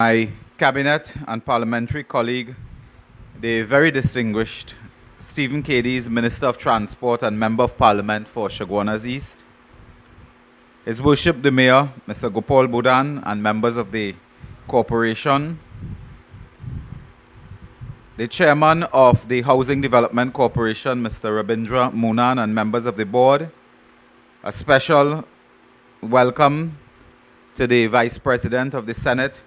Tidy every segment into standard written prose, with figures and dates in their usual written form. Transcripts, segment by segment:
My cabinet and parliamentary colleague, the very distinguished Stephen Cadiz, Minister of Transport and Member of Parliament for Chaguanas East, His Worship the Mayor, Mr. Gopal Budan, and members of the corporation, the Chairman of the Housing Development Corporation, Mr. Roodal Moonilal, and members of the board, a special welcome to the Vice President of the Senate,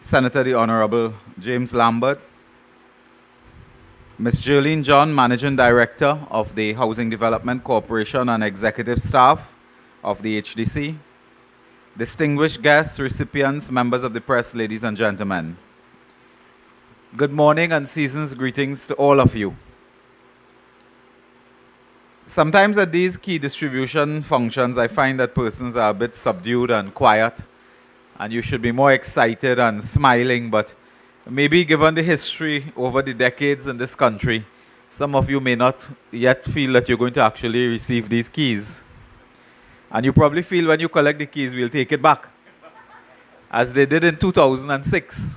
Senator the Honorable James Lambert, Ms. Jerlene John, Managing Director of the Housing Development Corporation and Executive Staff of the HDC, distinguished guests, recipients, members of the press, ladies and gentlemen. Good morning and season's greetings to all of you. Sometimes at these key distribution functions, I find that persons are a bit subdued and quiet, and you should be more excited and smiling, but maybe given the history over the decades in this country, some of you may not yet feel that you're going to actually receive these keys. And you probably feel when you collect the keys, we'll take it back, as they did in 2006.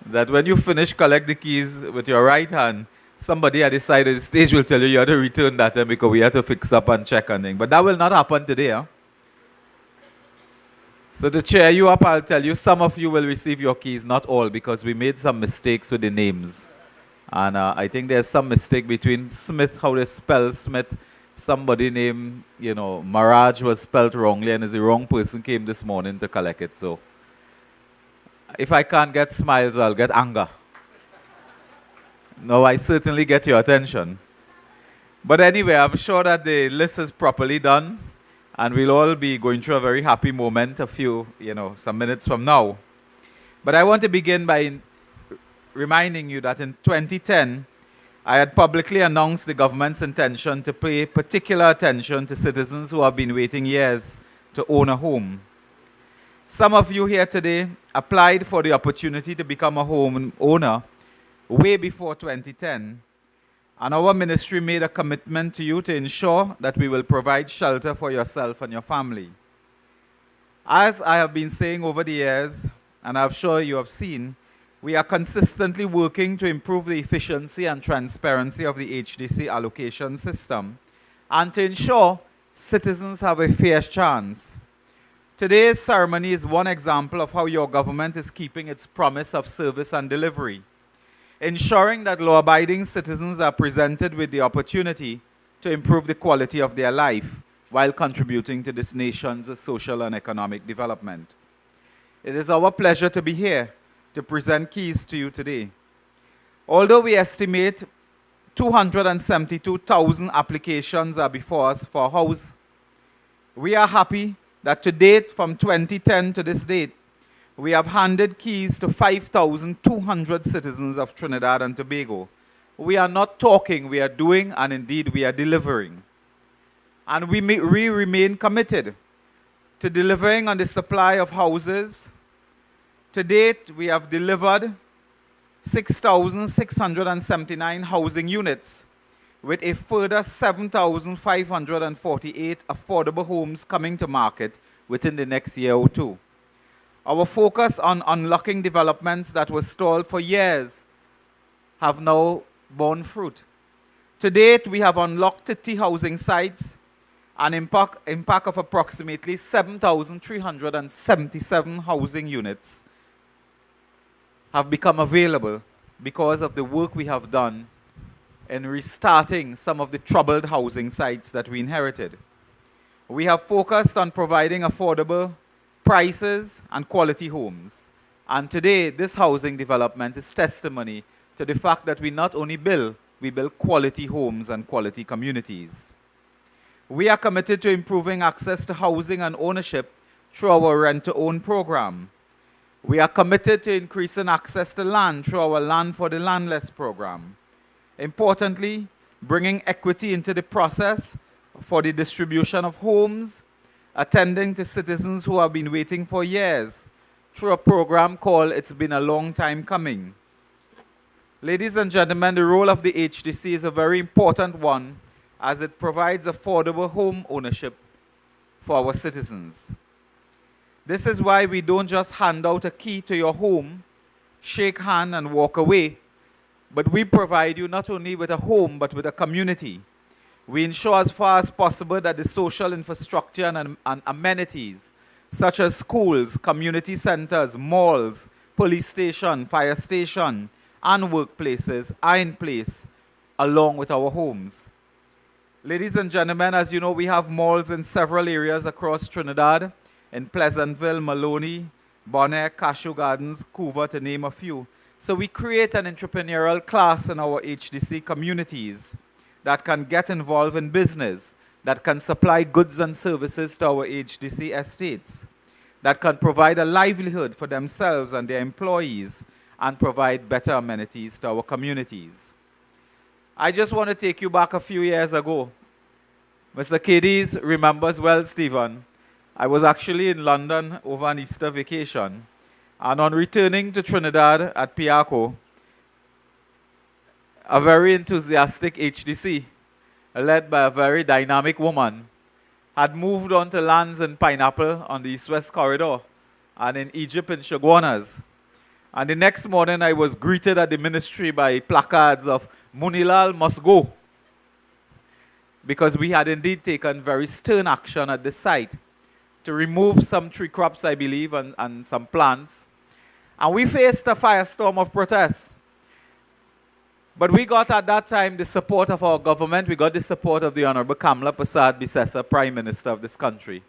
That when you finish collect the keys with your right hand, somebody at the side of the stage will tell you you have to return that because we have to fix up and check and things. But that will not happen today. Huh? So to cheer you up, I'll tell you, some of you will receive your keys, not all, because we made some mistakes with the names. And I think there's some mistake between Smith, how they spell Smith. Somebody named, Maraj was spelled wrongly, and it's the wrong person came this morning to collect it. So if I can't get smiles, I'll get anger. No, I certainly get your attention. But anyway, I'm sure that the list is properly done. And we'll all be going through a very happy moment some minutes from now. But I want to begin by reminding you that in 2010, I had publicly announced the government's intention to pay particular attention to citizens who have been waiting years to own a home. Some of you here today applied for the opportunity to become a home owner way before 2010. And our ministry made a commitment to you to ensure that we will provide shelter for yourself and your family. As I have been saying over the years, and I'm sure you have seen, we are consistently working to improve the efficiency and transparency of the HDC allocation system and to ensure citizens have a fair chance. Today's ceremony is one example of how your government is keeping its promise of service and delivery, ensuring that law-abiding citizens are presented with the opportunity to improve the quality of their life while contributing to this nation's social and economic development. It is our pleasure to be here to present keys to you today. Although we estimate 272,000 applications are before us for a house, we are happy that to date, from 2010 to this date, we have handed keys to 5,200 citizens of Trinidad and Tobago. We are not talking, we are doing, and indeed we are delivering. And we remain committed to delivering on the supply of houses. To date, we have delivered 6,679 housing units, with a further 7,548 affordable homes coming to market within the next year or two. Our focus on unlocking developments that were stalled for years have now borne fruit. To date, we have unlocked 30 housing sites, an impact of approximately 7,377 housing units have become available because of the work we have done in restarting some of the troubled housing sites that we inherited. We have focused on providing affordable prices and quality homes. And today, this housing development is testimony to the fact that we not only build, we build quality homes and quality communities. We are committed to improving access to housing and ownership through our rent-to-own program. We are committed to increasing access to land through our Land for the Landless program. Importantly, bringing equity into the process for the distribution of homes, attending to citizens who have been waiting for years through a program called It's Been a Long Time Coming. Ladies and gentlemen, the role of the HDC is a very important one as it provides affordable home ownership for our citizens. This is why we don't just hand out a key to your home, shake hand and walk away, but we provide you not only with a home, but with a community. We ensure as far as possible that the social infrastructure and amenities, such as schools, community centers, malls, police station, fire station, and workplaces are in place along with our homes. Ladies and gentlemen, as you know, we have malls in several areas across Trinidad, in Pleasantville, Maloney, Bonnet, Cashew Gardens, Couva, to name a few. So we create an entrepreneurial class in our HDC communities that can get involved in business, that can supply goods and services to our HDC estates, that can provide a livelihood for themselves and their employees, and provide better amenities to our communities. I just want to take you back a few years ago. Mr. Cadiz remembers well, Stephen. I was actually in London over an Easter vacation, and on returning to Trinidad at Piaco, a very enthusiastic HDC, led by a very dynamic woman, had moved on to lands in Pineapple on the East-West Corridor and in Egypt in Chaguanas. And the next morning I was greeted at the ministry by placards of "Moonilal must go," because we had indeed taken very stern action at the site to remove some tree crops, I believe, and some plants. And we faced a firestorm of protest. But we got at that time the support of our government. We got the support of the Honorable Kamla Prasad Bisesa, Prime Minister of this country.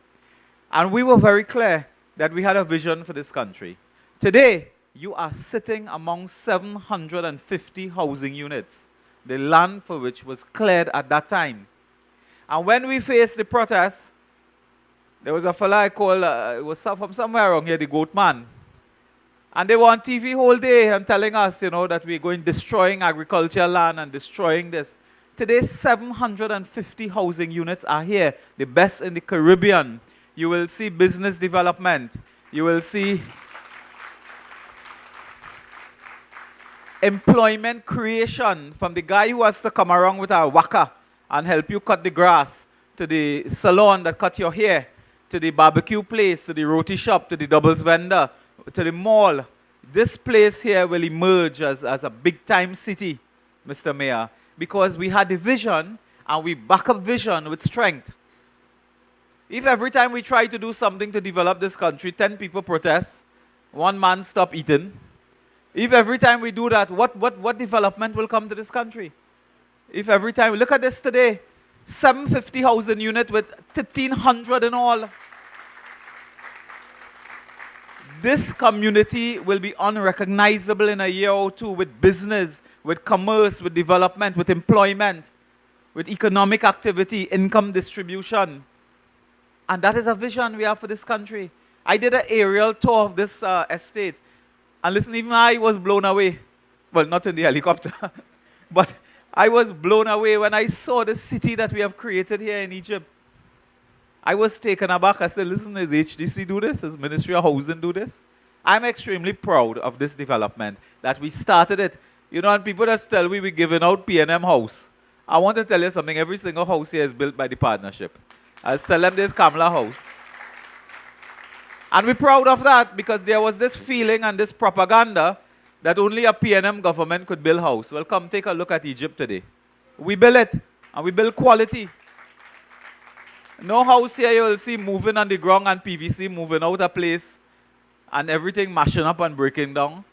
And we were very clear that we had a vision for this country. Today, you are sitting among 750 housing units, the land for which was cleared at that time. And when we faced the protests, there was a fella I called, it was from somewhere around here, the Goat Man. And they were on TV whole day and telling us, you know, that we're going destroying agricultural land and destroying this. Today, 750 housing units are here, the best in the Caribbean. You will see business development. You will see employment creation, from the guy who has to come around with a waka and help you cut the grass, to the salon that cut your hair, to the barbecue place, to the roti shop, to the doubles vendor, to the mall. This place here will emerge as a big-time city, Mr. Mayor, because we had a vision and we back up vision with strength. If every time we try to do something to develop this country, 10 people protest, one man stop eating, if every time we do that, what development will come to this country? If every time, look at this today, 750 housing unit with 1,500 in all. This community will be unrecognizable in a year or two, with business, with commerce, with development, with employment, with economic activity, income distribution. And that is a vision we have for this country. I did an aerial tour of this estate. And listen, even I was blown away. Well, not in the helicopter, but I was blown away when I saw the city that we have created here in Egypt. I was taken aback. I said, listen, does HDC do this? Does Ministry of Housing do this? I'm extremely proud of this development, that we started it. You know, and people just tell me we're giving out P&M house. I want to tell you something. Every single house here is built by the partnership. I'll tell them this Kamla house. And we're proud of that, because there was this feeling and this propaganda that only a P&M government could build house. Well, come take a look at Egypt today. We build it, and we build quality. No house here you will see moving on the ground and PVC moving out of place and everything mashing up and breaking down.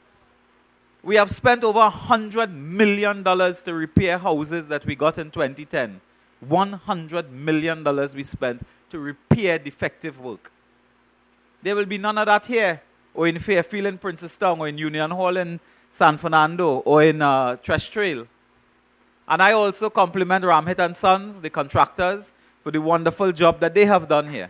We have spent over $100 million to repair houses that we got in 2010. $100 million we spent to repair defective work. There will be none of that here, or in Fairfield in Princestown, or in Union Hall in San Fernando, or in Tresh Trail. And I also compliment Ramhit and Sons, the contractors, for the wonderful job that they have done here.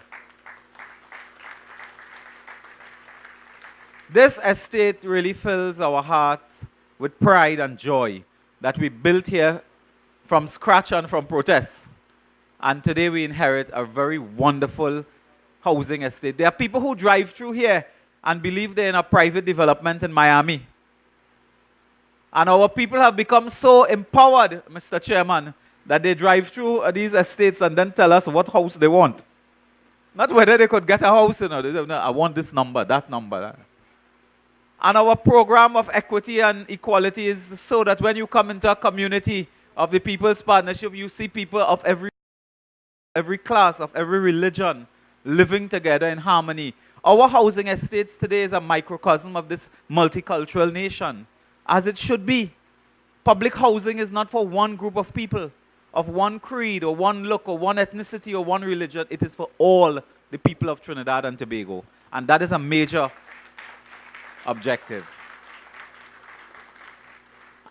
This estate really fills our hearts with pride and joy that we built here from scratch and from protests. And today we inherit a very wonderful housing estate. There are people who drive through here and believe they're in a private development in Miami. And our people have become so empowered, Mr. Chairman, that they drive through these estates and then tell us what house they want. Not whether they could get a house, They don't know, I want this number, that number. And our program of equity and equality is so that when you come into a community of the People's Partnership, you see people of every class, of every religion, living together in harmony. Our housing estates today is a microcosm of this multicultural nation, as it should be. Public housing is not for one group of people, of one creed, or one look, or one ethnicity, or one religion. It is for all the people of Trinidad and Tobago. And that is a major objective.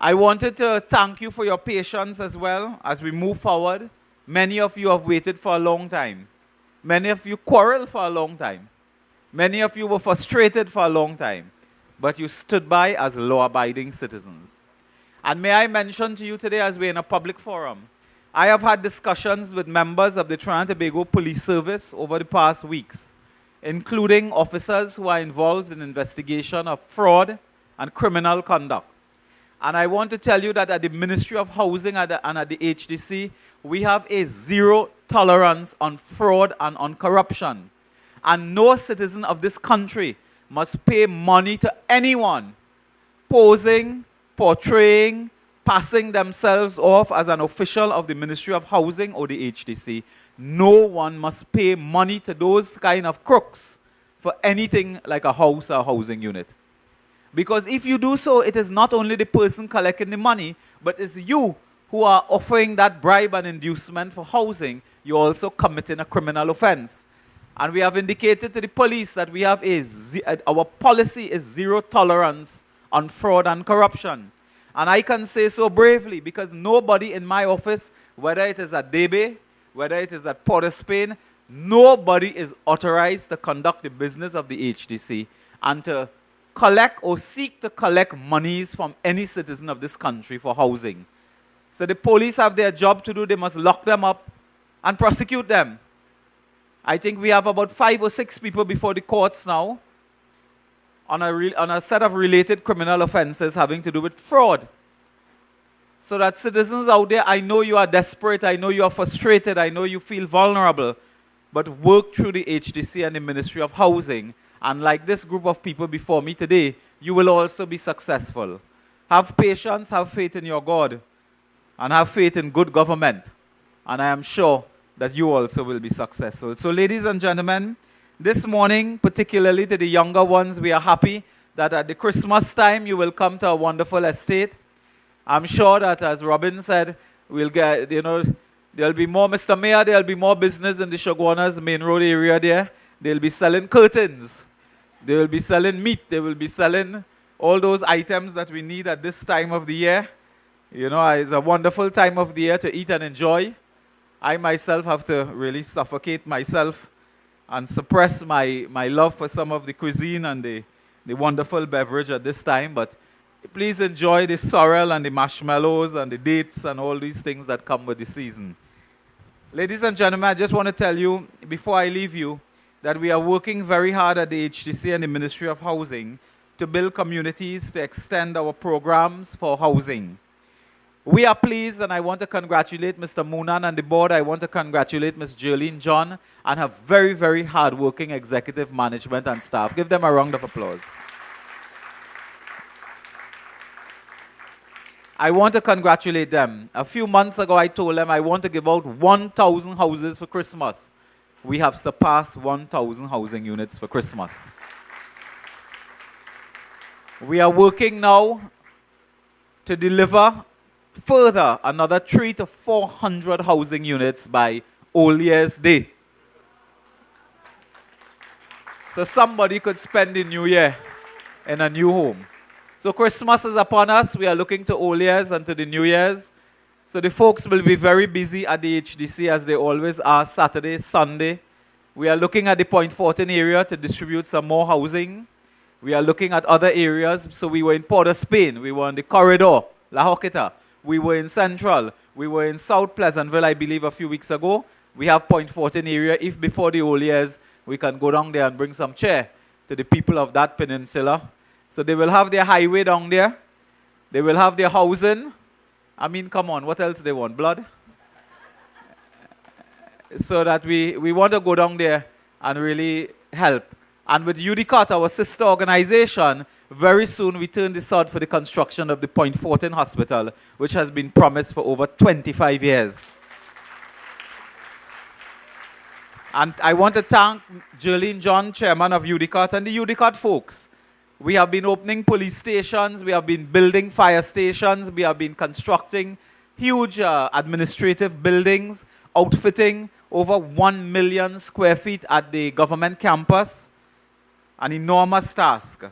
I wanted to thank you for your patience as well as we move forward. Many of you have waited for a long time. Many of you quarreled for a long time. Many of you were frustrated for a long time. But you stood by as law-abiding citizens. And may I mention to you today, as we're in a public forum, I have had discussions with members of the Trinidad and Tobago Police Service over the past weeks, including officers who are involved in investigation of fraud and criminal conduct. And I want to tell you that at the Ministry of Housing and at the HDC, we have a zero tolerance on fraud and on corruption. And no citizen of this country must pay money to anyone posing, portraying, passing themselves off as an official of the Ministry of Housing or the HDC. No one must pay money to those kind of crooks for anything like a house or a housing unit. Because if you do so, it is not only the person collecting the money, but it's you who are offering that bribe and inducement for housing. You're also committing a criminal offense. And we have indicated to the police that we have our policy is zero tolerance on fraud and corruption. And I can say so bravely because nobody in my office, whether it is at DB, whether it is at Port of Spain, nobody is authorized to conduct the business of the HDC and to collect or seek to collect monies from any citizen of this country for housing. So the police have their job to do. They must lock them up and prosecute them. I think we have about 5 or 6 people before the courts now on a set of related criminal offenses having to do with fraud. So that citizens out there, I know you are desperate, I know you are frustrated, I know you feel vulnerable, but work through the HDC and the Ministry of Housing. And like this group of people before me today, you will also be successful. Have patience, have faith in your God, and have faith in good government. And I am sure that you also will be successful. So ladies and gentlemen, this morning, particularly to the younger ones, we are happy that at the Christmas time, you will come to a wonderful estate. I'm sure that, as Robin said, we'll get, there'll be more, Mr. Mayor, there'll be more business in the Chaguanas main road area there. They'll be selling curtains. They will be selling meat. They will be selling all those items that we need at this time of the year. It's a wonderful time of the year to eat and enjoy. I myself have to really suffocate myself and suppress my love for some of the cuisine and the wonderful beverage at this time. But please enjoy the sorrel and the marshmallows and the dates and all these things that come with the season. Ladies and gentlemen, I just want to tell you, before I leave you, that we are working very hard at the HDC and the Ministry of Housing to build communities, to extend our programs for housing. We are pleased, and I want to congratulate Mr. Moonan and the board. I want to congratulate Ms. Jerlene John and her very, very hard-working executive management and staff. Give them a round of applause. I want to congratulate them. A few months ago, I told them I want to give out 1,000 houses for Christmas. We have surpassed 1,000 housing units for Christmas. We are working now to deliver further another 300 to 400 housing units by Old Year's Day. So somebody could spend the new year in a new home. So Christmas is upon us. We are looking to Old Year's and to the New Year's. So the folks will be very busy at the HDC as they always are, Saturday, Sunday. We are looking at the Point Fortin area to distribute some more housing. We are looking at other areas. So we were in Port of Spain. We were in the corridor, La Joqueta. We were in Central. We were in South Pleasantville, I believe, a few weeks ago. We have Point Fortin area. If before the Old Years, we can go down there and bring some cheer to the people of that peninsula. So they will have their highway down there. They will have their housing. I mean, come on, what else they want? Blood? So that we want to go down there and really help. And with UDCOT, our sister organization, very soon we turn this out for the construction of the Point Fortin Hospital, which has been promised for over 25 years. And I want to thank Jerlene John, chairman of UDCOT, and the UDCOT folks. We have been opening police stations, we have been building fire stations, we have been constructing huge administrative buildings, outfitting over 1 million square feet at the government campus. An enormous task.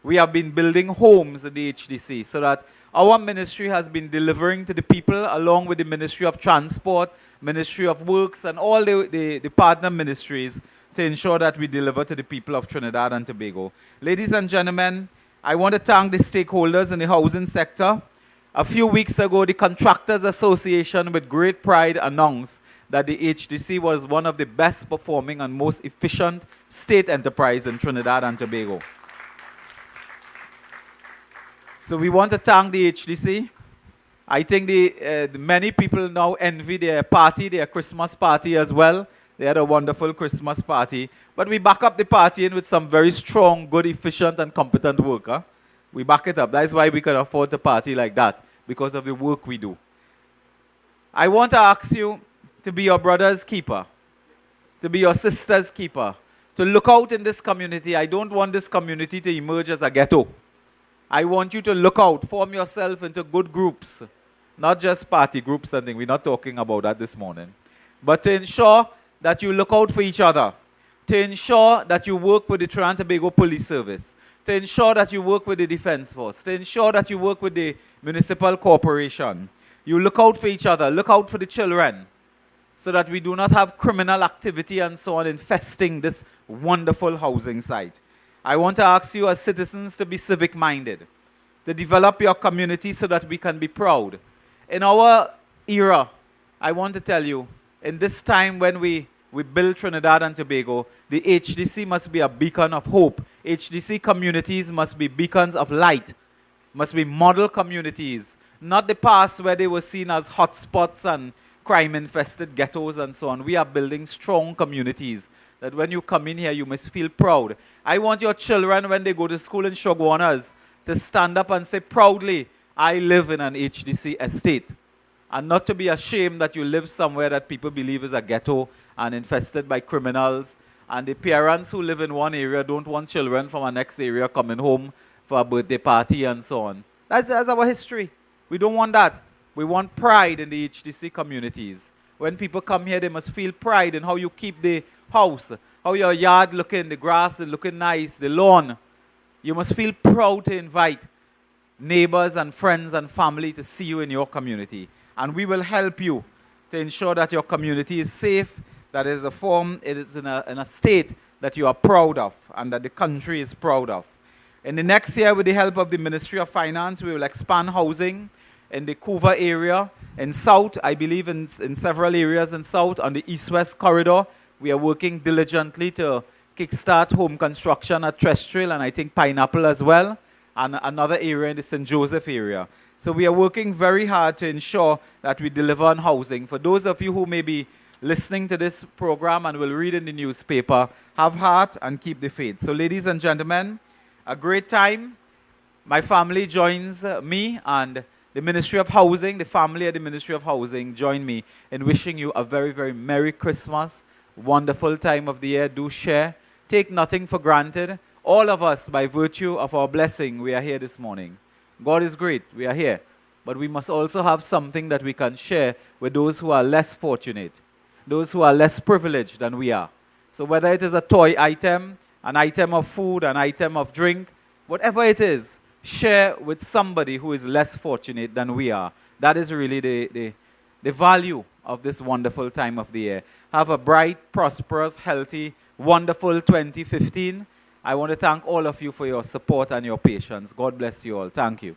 We have been building homes at the HDC so that our ministry has been delivering to the people along with the Ministry of Transport, Ministry of Works, and all the partner ministries to ensure that we deliver to the people of Trinidad and Tobago. Ladies and gentlemen, I want to thank the stakeholders in the housing sector. A few weeks ago, the Contractors Association with great pride announced that the HDC was one of the best performing and most efficient state enterprise in Trinidad and Tobago. So we want to thank the HDC. I think the many people now envy their party, their Christmas party as well. They had a wonderful Christmas party. But we back up the party in with some very strong, good, efficient, and competent work. Huh? We back it up. That's why we can afford to party like that, because of the work we do. I want to ask you to be your brother's keeper, to be your sister's keeper, to look out in this community. I don't want this community to emerge as a ghetto. I want you to look out, form yourself into good groups, not just party groups and things. We're not talking about that this morning. But to ensure that you look out for each other, to ensure that you work with the Trinidad and Tobago Police Service, to ensure that you work with the Defense Force, to ensure that you work with the Municipal Corporation. You look out for each other, look out for the children, so that we do not have criminal activity and so on infesting this wonderful housing site. I want to ask you as citizens to be civic-minded, to develop your community so that we can be proud. In our era, I want to tell you, in this time when we build Trinidad and Tobago, the HDC must be a beacon of hope. HDC communities must be beacons of light, must be model communities, not the past where they were seen as hotspots and crime-infested ghettos and so on. We are building strong communities that when you come in here, you must feel proud. I want your children, when they go to school in Chaguanas, to stand up and say proudly, I live in an HDC estate. And not to be ashamed that you live somewhere that people believe is a ghetto and infested by criminals. And the parents who live in one area don't want children from a next area coming home for a birthday party and so on. That's our history. We don't want that. We want pride in the HDC communities. When people come here, they must feel pride in how you keep the house, how your yard looking, the grass is looking nice, the lawn. You must feel proud to invite neighbors and friends and family to see you in your community. And we will help you to ensure that your community is safe, that it is in a state that you are proud of and that the country is proud of. In the next year, with the help of the Ministry of Finance, we will expand housing in the Couva area. In South, I believe in several areas in South, on the East-West corridor, we are working diligently to kickstart home construction at Trestrail and I think Pineapple as well, and another area in the St. Joseph area. So we are working very hard to ensure that we deliver on housing. For those of you who may be listening to this program and will read in the newspaper, have heart and keep the faith. So ladies and gentlemen, a great time. My family joins me and the Ministry of Housing, the family at the Ministry of Housing join me in wishing you a very, very Merry Christmas, wonderful time of the year. Do share. Take nothing for granted. All of us, by virtue of our blessing, we are here this morning. God is great. We are here. But we must also have something that we can share with those who are less fortunate, those who are less privileged than we are. So whether it is a toy item, an item of food, an item of drink, whatever it is, share with somebody who is less fortunate than we are. That is really the value of this wonderful time of the year. Have a bright, prosperous, healthy, wonderful 2015. I want to thank all of you for your support and your patience. God bless you all. Thank you.